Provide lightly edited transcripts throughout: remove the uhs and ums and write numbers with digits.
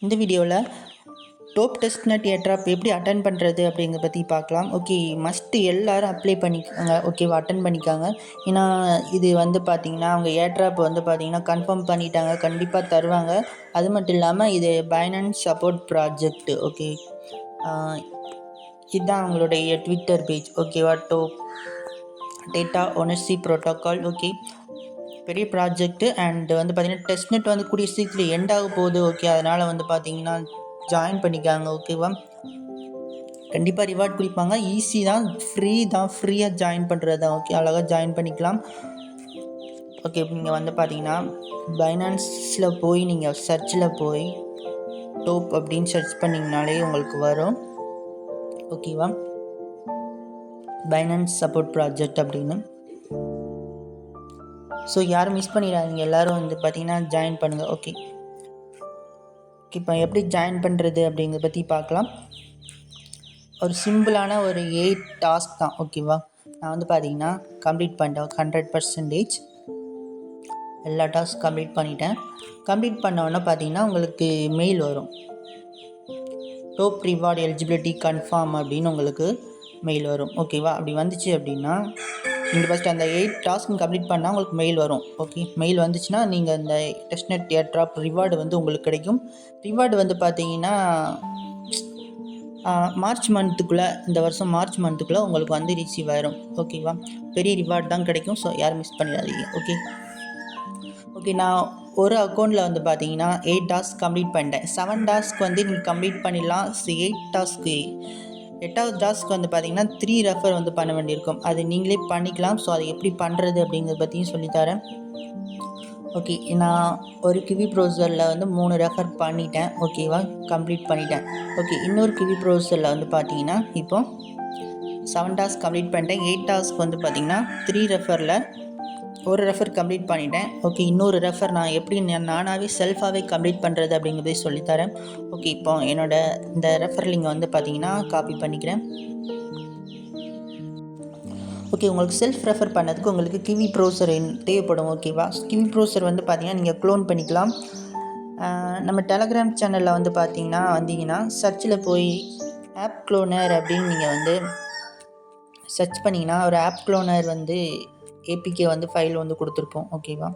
இந்த வீடியோவில் dope test net airdrop எப்படி அட்டன் பண்ணுறது அப்படிங்கிறத பற்றி பார்க்கலாம். ஓகே, மஸ்ட்டு எல்லோரும் அப்ளை பண்ணிக்கோங்க. ஓகேவா, அட்டன் பண்ணிக்காங்க. ஏன்னா இது வந்து பார்த்திங்கன்னா அவங்க ஏர்ட்ராப் வந்து பார்த்திங்கன்னா கன்ஃபார்ம் பண்ணிட்டாங்க, கண்டிப்பாக தருவாங்க. அது மட்டும் இல்லாமல் இது பைனான்ஸ் சப்போர்ட் ப்ராஜெக்ட். ஓகே, இதுதான் அவங்களுடைய ட்விட்டர் பேஜ். ஓகேவா, dope data ownership protocol. Okay, பெரிய ப்ராஜெக்ட்டு. அண்ட் வந்து பார்த்திங்கன்னா டெஸ்ட் நெட் வந்து கூடிய சீக்கிரம் எண்ட் ஆக போகுது. ஓகே, அதனால் வந்து பார்த்திங்கன்னா ஜாயின் பண்ணிக்காங்க. ஓகேவா, கண்டிப்பாக ரிவார்ட் கொடுப்பாங்க. ஈஸி தான், ஃப்ரீயாக ஜாயின் பண்ணுறது தான். ஓகே, அழகாக ஜாயின் பண்ணிக்கலாம். ஓகே, நீங்கள் வந்து பார்த்தீங்கன்னா பைனான்ஸில் போய் நீங்கள் சர்ச்சில் போய் டோப் அப்படின்னு சர்ச் பண்ணிங்கனாலே உங்களுக்கு வரும். ஓகேவா, பைனான்ஸ் சப்போர்ட் ப்ராஜெக்ட் அப்படின்னு. ஸோ யாரும் மிஸ் பண்ணிடாதீங்க, எல்லோரும் வந்து பார்த்திங்கன்னா ஜாயின் பண்ணுங்கள். ஓகே, இப்போ எப்படி ஜாயின் பண்ணுறது அப்படிங்கிறத பற்றி பார்க்கலாம். ஒரு சிம்பிளான ஒரு 8 டாஸ்க் தான். ஓகேவா, நான் வந்து பார்த்தீங்கன்னா கம்ப்ளீட் பண்ணிட்டேன் 100%. எல்லா டாஸ்க் கம்ப்ளீட் பண்ணிட்டேன். கம்ப்ளீட் பண்ணோன்னே பார்த்தீங்கன்னா உங்களுக்கு மெயில் வரும். டோப் ரிவார்டு எலிஜிபிலிட்டி கன்ஃபார்ம் அப்படின்னு உங்களுக்கு மெயில் வரும். ஓகேவா, அப்படி வந்துச்சு அப்படின்னா நீங்கள் ஃபஸ்ட்டு அந்த 8 டாஸ்க்கும் கம்ப்ளீட் பண்ணால் உங்களுக்கு மெயில் வரும். ஓகே, மெயில் வந்துச்சுன்னா நீங்கள் இந்த டெஸ்ட் நெட் ஏர்ட்ராப் ரிவார்டு வந்து உங்களுக்கு கிடைக்கும். ரிவார்டு வந்து பார்த்தீங்கன்னா மார்ச் மந்த்துக்குள்ளே, இந்த வருஷம் மார்ச் மந்த்துக்குள்ளே உங்களுக்கு வந்து ரிசீவ் ஆயிரும். ஓகேவா, பெரிய ரிவார்டு தான் கிடைக்கும். ஸோ யாரும் மிஸ் பண்ணிடாதீங்க. ஓகே, நான் ஒரு அக்கௌண்ட்டில் வந்து பார்த்தீங்கன்னா 8 டாஸ்க் கம்ப்ளீட் பண்ணிட்டேன். 7 டாஸ்க் வந்து நீங்கள் கம்ப்ளீட் பண்ணிடலாம். 8 டாஸ்க்கு 8வது டாஸ்க் வந்து பார்த்தீங்கன்னா 3 ரெஃபர் வந்து பண்ண வேண்டியிருக்கும். அது நீங்களே பண்ணிக்கலாம். ஸோ அது எப்படி பண்ணுறது அப்படிங்கிறத பற்றியும் சொல்லித்தரேன். ஓகே, நான் ஒரு கிவி ப்ரௌசரில் வந்து 3 ரெஃபர் பண்ணிட்டேன். ஓகேவா, கம்ப்ளீட் பண்ணிட்டேன். ஓகே, இன்னொரு கிவி ப்ரௌசரில் வந்து பார்த்தீங்கன்னா இப்போது 7 டாஸ்க் கம்ப்ளீட் பண்ணிட்டேன். 8 டாஸ்க் வந்து பார்த்தீங்கன்னா 3 ரெஃபரில் ஒரு ரெஃபர் கம்ப்ளீட் பண்ணிட்டேன். ஓகே, இன்னொரு ரெஃபர் நான் எப்படி நானாகவே செல்ஃபாகவே கம்ப்ளீட் பண்ணுறது அப்படிங்கிறதே சொல்லித்தரேன். ஓகே, இப்போ என்னோடய இந்த ரெஃபர் லிங்கை வந்து பார்த்தீங்கன்னா காப்பி பண்ணிக்கிறேன். ஓகே, உங்களுக்கு செல்ஃப் ரெஃபர் பண்ணதுக்கு உங்களுக்கு கிவி ப்ரௌசர் தேவைப்படும். ஓகேவா, கிவி ப்ரௌசர் வந்து பார்த்தீங்கன்னா நீங்கள் க்ளோன் பண்ணிக்கலாம். நம்ம டெலகிராம் சேனலில் வந்து பார்த்தீங்கன்னா வந்தீங்கன்னா சர்ச்சில் போய் ஆப் க்ளோனர் அப்படின்னு நீங்கள் வந்து சர்ச் பண்ணிங்கன்னா ஒரு ஆப் க்ளோனர் வந்து ஏபிகே வந்து ஃபைல் வந்து கொடுத்துருப்போம். ஓகேவா,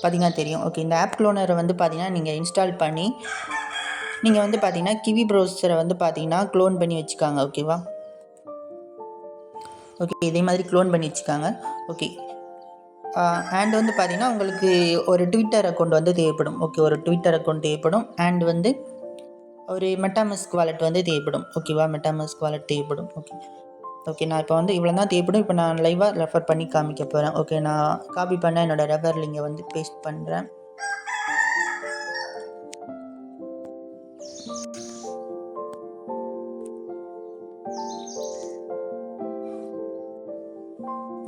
பார்த்தீங்கன்னா தெரியும். ஓகே, இந்த ஆப் க்ளோனரை வந்து பார்த்தீங்கன்னா நீங்கள் இன்ஸ்டால் பண்ணி நீங்கள் வந்து பார்த்தீங்கன்னா கிவி ப்ரௌசரை வந்து பார்த்தீங்கன்னா க்ளோன் பண்ணி வச்சுக்காங்க. ஓகேவா, ஓகே, இதே மாதிரி க்ளோன் பண்ணி வச்சுக்காங்க. ஓகே, அண்ட் வந்து பார்த்தீங்கன்னா உங்களுக்கு ஒரு ட்விட்டர் அக்கௌண்ட் வந்து தேவைப்படும். ஓகே, ஒரு ட்விட்டர் அக்கௌண்ட் தேவைப்படும். அண்ட் வந்து ஒரு மெட்டாமாஸ்க் வாலெட் வந்து தேவைப்படும். ஓகேவா, மெட்டாமாஸ்க் வாலெட் தேவைப்படும். ஓகே, நான் இப்போ வந்து இவ்வளோ தான் தேவைப்படும். இப்போ நான் லைவாக ரெஃபர் பண்ணி காமிக்க போகிறேன். ஓகே, நான் காப்பி பண்ண என்னோடய ரெஃபர் லிங்கை வந்து பேஸ்ட் பண்ணுறேன்.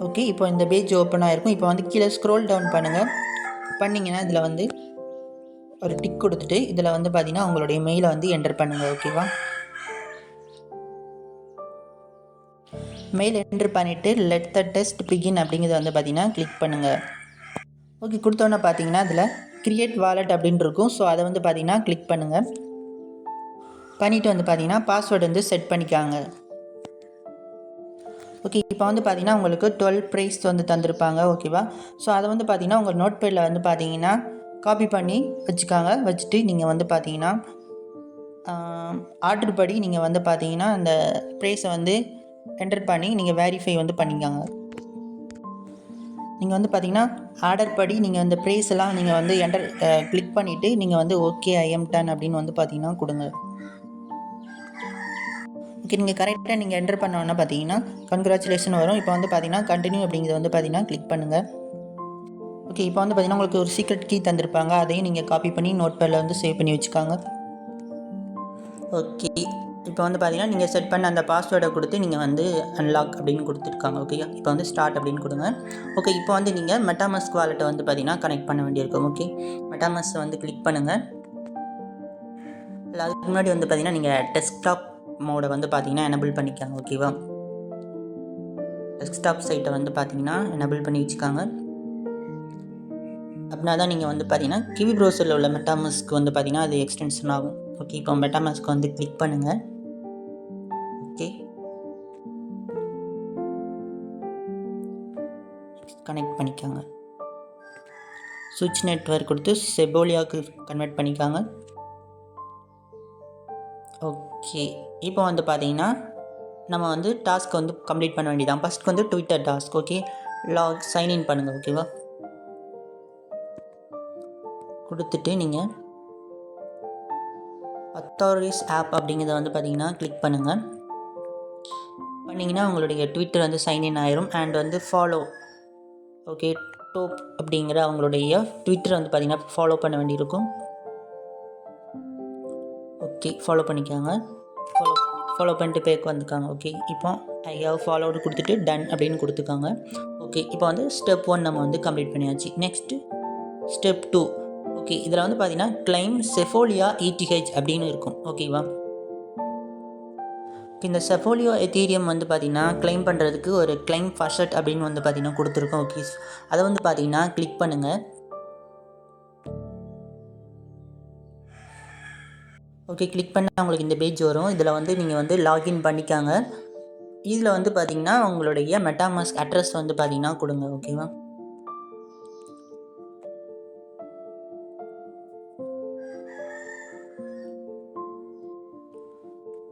ஓகே, இப்போ இந்த பேஜ் ஓப்பன் ஆகிருக்கும். இப்போ வந்து கீழே ஸ்க்ரோல் டவுன் பண்ணுங்கள். பண்ணிங்கன்னா இதில் வந்து ஒரு டிக் கொடுத்துட்டு இதில் வந்து பார்த்தீங்கன்னா உங்களுடைய மெயிலை வந்து என்டர் பண்ணுங்கள். ஓகேவா, மெயில் என்ட்ரு பண்ணிவிட்டு லெட் த டெஸ்ட் பிகின் அப்படிங்கிறத வந்து பார்த்தீங்கன்னா கிளிக் பண்ணுங்கள். ஓகே, கொடுத்தோன்னே பார்த்தீங்கன்னா அதில் க்ரியேட் வாலெட் அப்படின்னு இருக்கும். ஸோ அதை வந்து பார்த்தீங்கன்னா கிளிக் பண்ணுங்கள். பண்ணிவிட்டு வந்து பார்த்தீங்கன்னா பாஸ்வேர்டு வந்து செட் பண்ணிக்காங்க. ஓகே, இப்போ வந்து பார்த்தீங்கன்னா உங்களுக்கு 12 ப்ரைஸ் வந்து தந்திருப்பாங்க. ஓகேவா, ஸோ அதை வந்து பார்த்தீங்கன்னா உங்கள் நோட் பேடில் வந்து பார்த்தீங்கன்னா காப்பி பண்ணி வச்சுக்காங்க. வச்சுட்டு நீங்கள் வந்து பார்த்தீங்கன்னா ஆர்டர் படி நீங்கள் வந்து பார்த்தீங்கன்னா அந்த ப்ரைஸை வந்து என்டர் பண்ணி நீங்கள் வெரிஃபை வந்து பண்ணிக்காங்க. நீங்கள் வந்து பார்த்தீங்கன்னா ஆர்டர் படி நீங்கள் அந்த ப்ரைஸ் எல்லாம் நீங்கள் வந்து கிளிக் பண்ணிவிட்டு நீங்கள் வந்து ஓகே ஐஎம் டன் அப்படின்னு வந்து பார்த்தீங்கன்னா கொடுங்க. ஓகே, நீங்கள் கரெக்டாக நீங்கள் என்டர் பண்ணோன்னா பார்த்தீங்கன்னா கங்க்ராச்சுலேஷன் வரும். இப்போ வந்து பார்த்தீங்கன்னா கண்டினியூ அப்படிங்கிறத வந்து பார்த்தீங்கன்னா கிளிக் பண்ணுங்கள். ஓகே, இப்போ வந்து பார்த்தீங்கன்னா உங்களுக்கு ஒரு சீக்ரெட் கீ தந்திருப்பாங்க. அதையும் நீங்கள் காப்பி பண்ணி நோட் பேடில் வந்து சேவ் பண்ணி வச்சுக்காங்க. ஓகே, இப்போ வந்து பார்த்தீங்கன்னா நீங்கள் செட் பண்ண அந்த பாஸ்வேர்டை கொடுத்து நீங்கள் வந்து அன்லாக் அப்படின்னு கொடுத்துருக்காங்க. ஓகே, இப்போ வந்து ஸ்டார்ட் அப்படின்னு கொடுங்க. ஓகே, இப்போ வந்து நீங்கள் மெட்டாமாஸ்க் வாலெட்டை வந்து பார்த்தீங்கன்னா கனெக்ட் பண்ண வேண்டியிருக்கும். ஓகே, மெட்டாமாஸ்க் வந்து கிளிக் பண்ணுங்கள். இல்லை, அதுக்கு முன்னாடி வந்து பார்த்தீங்கன்னா நீங்கள் டெஸ்க்டாப் மோடை வந்து பார்த்தீங்கன்னா எனபிள் பண்ணிக்காங்க. ஓகேவா, டெஸ்க்டாப் சைட்டை வந்து பார்த்தீங்கன்னா எனபிள் பண்ணி வச்சுக்காங்க. அப்படின்னா தான் நீங்கள் வந்து பார்த்தீங்கன்னா கிவி ப்ரௌசரில் உள்ள மெட்டாமாஸ்க்கு வந்து பார்த்தீங்கன்னா அது எக்ஸ்டென்ஷன் ஆகும். ஓகே, இப்போ மெட்டாமாஸ்க்கு வந்து கிளிக் பண்ணுங்கள். ஓகே, கனெக்ட் பண்ணிக்காங்க. சுவிட்ச் நெட்வொர்க் கொடுத்து செபோலியாவுக்கு கன்வெர்ட் பண்ணிக்காங்க. ஓகே, இப்போ வந்து பார்த்தீங்கன்னா நம்ம வந்து டாஸ்க் வந்து கம்ப்ளீட் பண்ண வேண்டியதான். ஃபஸ்ட் வந்து ட்விட்டர் டாஸ்க். ஓகே, சைன்இன் பண்ணுங்கள். ஓகேவா, கொடுத்துட்டு நீங்கள் அத்தாரிஸ் ஆப் அப்படிங்கிறத வந்து பார்த்தீங்கன்னா கிளிக் பண்ணுங்கள். பண்ணிங்கன்னா உங்களுடைய ட்விட்டர் வந்து சைன்இன் ஆயிரும். அண்ட் வந்து ஃபாலோ, ஓகே, டோப் அப்படிங்கிற அவங்களுடைய ட்விட்டர் வந்து பார்த்தீங்கன்னா ஃபாலோ பண்ண வேண்டியிருக்கும். ஓகே, ஃபாலோ பண்ணிக்காங்க. ஃபாலோ பண்ணிட்டு பேக்கு வந்துக்காங்க. ஓகே, இப்போ ஐ ஹவ் ஃபாலோடு கொடுத்துட்டு டன் அப்படின்னு கொடுத்துக்காங்க. ஓகே, இப்போ வந்து ஸ்டெப் 1 நம்ம வந்து கம்ப்ளீட் பண்ணியாச்சு. Next step 2. ஓகே, இதில் வந்து பார்த்தீங்கன்னா கிளைம் செஃபோலியா ETH அப்படின்னு இருக்கும். ஓகேவா, இந்த செஃபோலியா எத்தீரியம் வந்து பார்த்தீங்கன்னா கிளைம் பண்ணுறதுக்கு ஒரு கிளைம் ஃபர்ஸ்ட் அப்படின்னு வந்து பார்த்தீங்கன்னா கொடுத்துருக்கோம். ஓகே, அதை வந்து பார்த்தீங்கன்னா கிளிக் பண்ணுங்கள். ஓகே, கிளிக் பண்ணால் உங்களுக்கு இந்த பேஜ் வரும். இதில் வந்து நீங்கள் வந்து லாகின் பண்ணிக்காங்க. இதில் வந்து பார்த்தீங்கன்னா உங்களுடைய மெட்டாமாஸ்க் அட்ரஸ் வந்து பார்த்தீங்கன்னா கொடுங்க. ஓகேவா,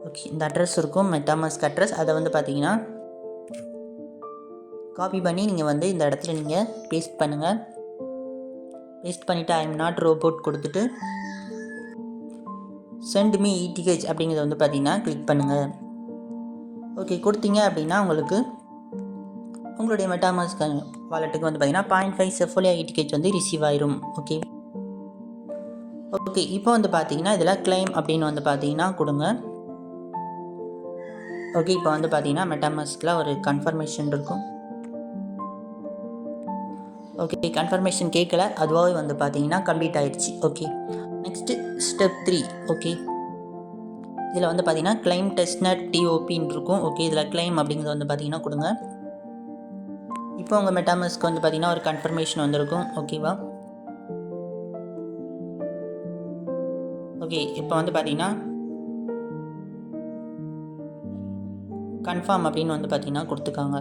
ஓகே, இந்த அட்ரஸ் இருக்கும் மெட்டாமாஸ்க் அட்ரஸ். அதை வந்து பார்த்தீங்கன்னா காப்பி பண்ணி நீங்கள் வந்து இந்த இடத்துல நீங்கள் பேஸ்ட் பண்ணுங்கள். பேஸ்ட் பண்ணிவிட்டு ஐ எம் நாட் ரோபோட் கொடுத்துட்டு சென்ட் மீ ETH அப்படிங்கிறத வந்து பார்த்தீங்கன்னா கிளிக் பண்ணுங்கள். ஓகே, கொடுத்தீங்க அப்படின்னா உங்களுக்கு உங்களுடைய மெட்டாமாஸ்க் வாலெட்டுக்கு வந்து பார்த்தீங்கன்னா 0.5 செஃபோலியா ETH வந்து ரிசீவ் ஆயிரும். ஓகே, ஓகே, இப்போ வந்து பார்த்தீங்கன்னா இதில் கிளைம் அப்படின்னு வந்து பார்த்தீங்கன்னா கொடுங்க. ஓகே, இப்போ வந்து பார்த்தீங்கன்னா மெட்டாமாஸ்கில் ஒரு கன்ஃபர்மேஷன் இருக்கும். ஓகே, கன்ஃபர்மேஷன் கேட்கல, அதுவாகவே வந்து பார்த்தீங்கன்னா கம்ப்ளீட் ஆயிடுச்சு. Okay, next step 3. ஓகே, இதில் வந்து பார்த்தீங்கன்னா கிளைம் டெஸ்ட்நெட் TOPன்னு இருக்கும். ஓகே, இதில் கிளைம் அப்படிங்கிறது வந்து பார்த்தீங்கன்னா கொடுங்க. இப்போ உங்கள் மெட்டாமாஸ்க்கு வந்து பார்த்தீங்கன்னா ஒரு கன்ஃபர்மேஷன் வந்திருக்கும். ஓகேவா, ஓகே, இப்போ வந்து பார்த்தீங்கன்னா கன்ஃபார்ம் அப்படின்னு வந்து பார்த்தீங்கன்னா கொடுத்துக்காங்க.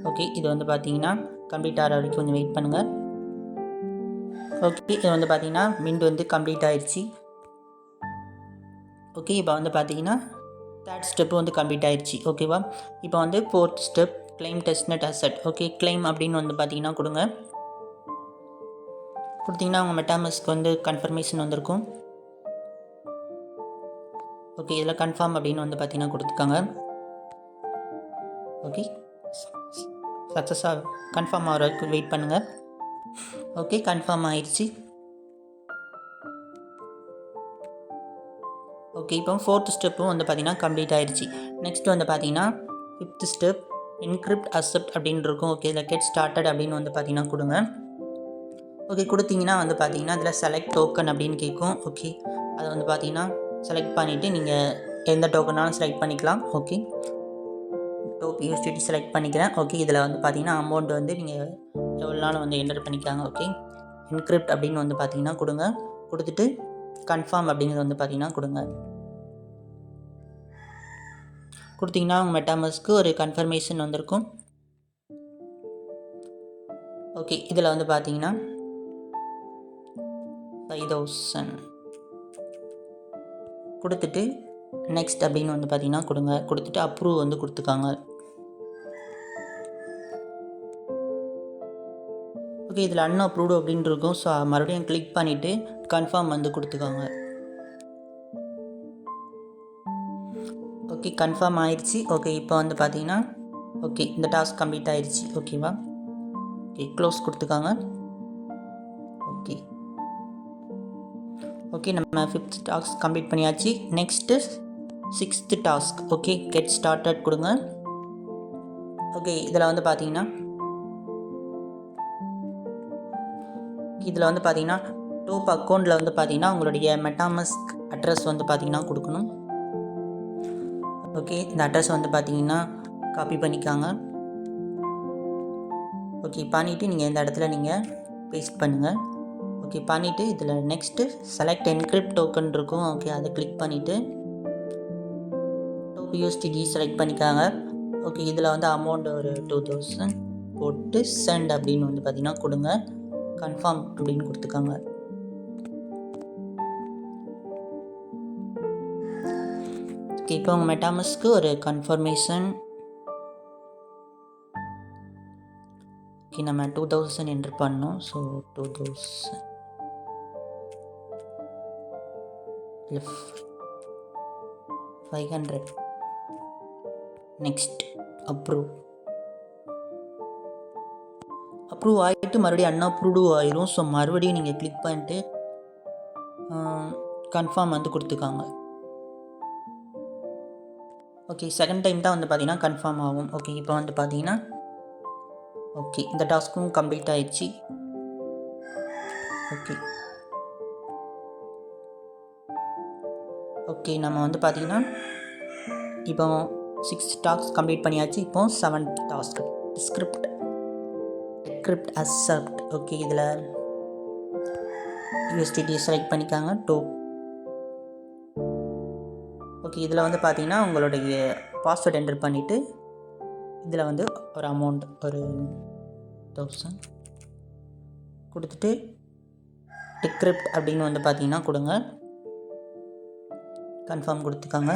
ஓகே, இது வந்து பார்த்தீங்கன்னா கம்ப்ளீட் ஆகிற வரைக்கும் கொஞ்சம் வெயிட் பண்ணுங்கள். ஓகே, இது வந்து பார்த்தீங்கன்னா மின்ட் வந்து கம்ப்ளீட் ஆயிடுச்சு. ஓகே, இப்போ வந்து பார்த்தீங்கன்னா தேர்ட் ஸ்டெப்பு வந்து கம்ப்ளீட் ஆயிடுச்சு. ஓகேவா, இப்போ வந்து 4th step claim testnet asset. Okay, claim அப்படின்னு வந்து பார்த்தீங்கன்னா கொடுங்க. கொடுத்தீங்கன்னா உங்கள் மெட்டாமாஸ்க்கு வந்து கன்ஃபர்மேஷன் வந்திருக்கும். ஓகே, இதில் கன்ஃபார்ம் அப்படின்னு வந்து பார்த்தீங்கன்னா கொடுத்துருக்காங்க. ஓகே, சக்ஸஸாக கன்ஃபார்ம் ஆகிற வரைக்கும் வெயிட் பண்ணுங்கள். ஓகே, கன்ஃபார்ம் ஆயிடுச்சு. ஓகே, இப்போ 4th ஸ்டெப்பும் வந்து பார்த்தீங்கன்னா கம்ப்ளீட் ஆயிடுச்சு. நெக்ஸ்ட் வந்து பார்த்தீங்கன்னா 5th ஸ்டெப் என்கிரிப்ட் அக்செப்ட் அப்படின்னு இருக்கும். ஓகே, இதில் கெட் ஸ்டார்டட் அப்படின்னு வந்து பார்த்தீங்கன்னா கொடுங்க. ஓகே, கொடுத்தீங்கன்னா வந்து பார்த்தீங்கன்னா இதில் செலக்ட் டோக்கன் அப்படின்னு கேட்கும். ஓகே, அதை வந்து பார்த்தீங்கன்னா செலக்ட் பண்ணிவிட்டு நீங்கள் எந்த டோக்கனாலும் செலக்ட் பண்ணிக்கலாம். ஓகே, டோப் USDT செலக்ட் பண்ணிக்கிறேன். ஓகே, இதில் வந்து பார்த்தீங்கன்னா அமௌண்ட் வந்து நீங்கள் எவ்வளோ நாளும் வந்து என்டர் பண்ணிக்காங்க. ஓகே, என்கிரிப்ட் அப்படின்னு வந்து பார்த்தீங்கன்னா கொடுங்க. கொடுத்துட்டு கன்ஃபார்ம் அப்படிங்கிறது வந்து பார்த்தீங்கன்னா கொடுங்க. கொடுத்தீங்கன்னா உங்கள் மெட்டாமாஸ்க்கு ஒரு கன்ஃபர்மேஷன் வந்திருக்கும். ஓகே, இதில் வந்து பார்த்தீங்கன்னா 5000 கொடுத்துட்டு நெக்ஸ்ட் அப்படின்னு வந்து பார்த்தீங்கன்னா கொடுங்க. கொடுத்துட்டு அப்ரூவ் வந்து கொடுத்துக்காங்க. ஓகே, இதில் அன்அப்ரூவ்டு அப்படின்னு இருக்கும். ஸோ மறுபடியும் கிளிக் பண்ணிவிட்டு கன்ஃபார்ம் வந்து கொடுத்துக்காங்க. ஓகே, கன்ஃபார்ம் ஆயிடுச்சு. ஓகே, இப்போ வந்து பார்த்தீங்கன்னா ஓகே இந்த டாஸ்க் கம்ப்ளீட் ஆயிடுச்சு. ஓகேவா, ஓகே க்ளோஸ் கொடுத்துக்காங்க. ஓகே, ஓகே, நம்ம 5th டாஸ்க் கம்ப்ளீட் பண்ணியாச்சு. Next 6th task. Okay, get started கொடுங்க. ஓகே, இதில் வந்து பார்த்தீங்கன்னா டோப் அக்கௌண்ட்டில் வந்து பார்த்தீங்கன்னா உங்களுடைய மெட்டாமாஸ்க் அட்ரஸ் வந்து பார்த்தீங்கன்னா கொடுக்கணும். ஓகே, இந்த அட்ரஸ் வந்து பார்த்தீங்கன்னா காப்பி பண்ணிக்காங்க. ஓகே, பண்ணிவிட்டு நீங்கள் இந்த இடத்துல நீங்கள் பேஸ்ட் பண்ணுங்கள். ஓகே, பண்ணிவிட்டு இதில் நெக்ஸ்ட்டு செலக்ட் என்கிரிப்ட் டோக்கன் இருக்கும். ஓகே, அதை கிளிக் பண்ணிவிட்டு USDT செலக்ட் பண்ணிக்காங்க. ஓகே, இதில் வந்து அமௌண்ட் ஒரு 2000 போட்டு சென்ட் அப்படின்னு வந்து பார்த்திங்கன்னா கொடுங்க. கன்ஃபார்ம் அப்படின்னு கொடுத்துக்காங்க. ஓகே, இப்போ உங்கள் மெட்டாமாஸ்க்கு ஒரு கன்ஃபர்மேஷன். ஓகே, நம்ம 2000 என்ட்ரு பண்ணோம். ஸோ 2000 500. நெக்ஸ்ட் அப்ரூவ் ஆகிட்டு மறுபடியும் அன்அப்ரூவ்டு ஆயிரும். ஸோ மறுபடியும் நீங்கள் கிளிக் பண்ணிட்டு கன்ஃபார்ம் வந்து கொடுத்துக்காங்க. ஓகே, செகண்ட் டைம் தான் வந்து பார்த்தீங்கன்னா கன்ஃபார்ம் ஆகும். ஓகே, இப்போ வந்து பார்த்தீங்கன்னா ஓகே, இந்த டாஸ்க்கும் கம்ப்ளீட் ஆயிடுச்சு. ஓகே, நம்ம வந்து பார்த்தீங்கன்னா இப்போ 6 டாஸ்க் கம்ப்ளீட் பண்ணியாச்சு. இப்போ 7th டாஸ்க் டிஸ்கிரிப்ட் அக்செப்ட். ஓகே, இதில் USDT செலக்ட் பண்ணிக்காங்க. ஓகே, இதில் வந்து பார்த்தீங்கன்னா உங்களுடைய பாஸ்வேர்ட் என்டர் பண்ணிவிட்டு இதில் வந்து ஒரு அமௌண்ட் ஒரு 1000 கொடுத்துட்டு டிக்ரிப்ட் அப்படின்னு வந்து பார்த்தீங்கன்னா கொடுங்க. கன்ஃபார்ம் கொடுத்துக்காங்க.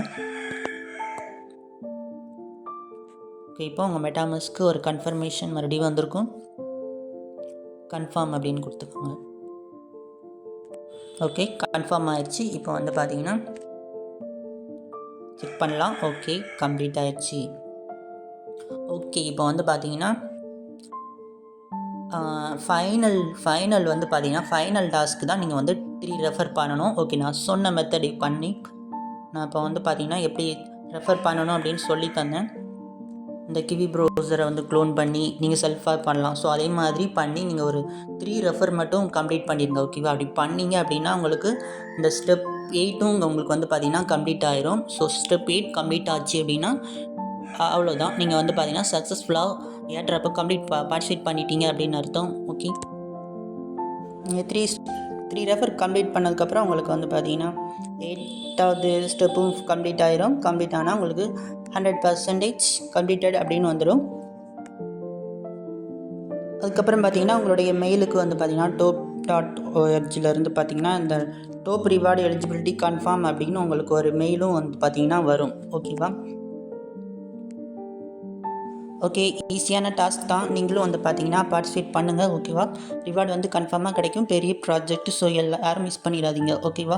ஓகே, இப்போ உங்கள் மெட்டாமாஸ்க்கு ஒரு கன்ஃபர்மேஷன் மறுபடியும் வந்திருக்கும். கன்ஃபார்ம் அப்படின்னு கொடுத்துக்கோங்க. ஓகே, கன்ஃபார்ம் ஆயிடுச்சு. இப்போ வந்து பார்த்தீங்கன்னா செக் பண்ணலாம். ஓகே, கம்ப்ளீட் ஆயிடுச்சு. ஓகே, இப்போ வந்து பார்த்தீங்கன்னா ஃபைனல் வந்து பார்த்தீங்கன்னா ஃபைனல் டாஸ்க்கு தான் நீங்கள் வந்து 3 ரெஃபர் பண்ணணும். ஓகே, நான் சொன்ன மெத்தட் பண்ணி நான் இப்போ வந்து பார்த்தீங்கன்னா எப்படி ரெஃபர் பண்ணணும் அப்படின்னு சொல்லி தந்தேன். இந்த கிவி ப்ரௌசரை வந்து க்ளோன் பண்ணி நீங்கள் செல்ஃபாக பண்ணலாம். ஸோ அதே மாதிரி பண்ணி நீங்கள் ஒரு 3 ரெஃபர் மட்டும் கம்ப்ளீட் பண்ணிடுங்க. ஓகேவா? அப்படி பண்ணிங்க அப்படின்னா உங்களுக்கு இந்த ஸ்டெப் 8ம் உங்களுக்கு வந்து பார்த்தீங்கன்னா கம்ப்ளீட் ஆயிரும். ஸோ ஸ்டெப் 8 கம்ப்ளீட் ஆச்சு அப்படின்னா அவ்வளோதான். நீங்கள் வந்து பார்த்தீங்கன்னா சக்ஸஸ்ஃபுல்லாக ஏற்றப்போ பார்ட்டிசிபேட் பண்ணிட்டீங்க அப்படின்னு அர்த்தம். ஓகே, நீங்கள் 3 ரெஃபர் கம்ப்ளீட் பண்ணதுக்கப்புறம் உங்களுக்கு வந்து பார்த்தீங்கன்னா 8வது ஸ்டெப்பும் கம்ப்ளீட் ஆயிரும். கம்ப்ளீட் ஆனால் உங்களுக்கு 100% கம்ப்ளீட்டட் அப்படின்னு வந்துடும். அதுக்கப்புறம் பார்த்தீங்கன்னா உங்களுடைய மெயிலுக்கு வந்து பார்த்தீங்கன்னா top.org பார்த்தீங்கன்னா இந்த டாப் ரிவார்டு எலிஜிபிலிட்டி கன்ஃபார்ம் அப்படின்னு உங்களுக்கு ஒரு மெயிலும் வந்து பார்த்தீங்கன்னா வரும். ஓகேவா? ஓகே, ஈஸியான டாஸ்க் தான். நீங்களும் வந்து பார்த்தீங்கன்னா பார்ட்டிசிபேட் பண்ணுங்கள். ஓகேவா? ரிவார்டு வந்து கன்ஃபார்மாக கிடைக்கும். பெரிய ப்ராஜெக்ட். ஸோ யாரும் மிஸ் பண்ணிடாதீங்க. ஓகேவா?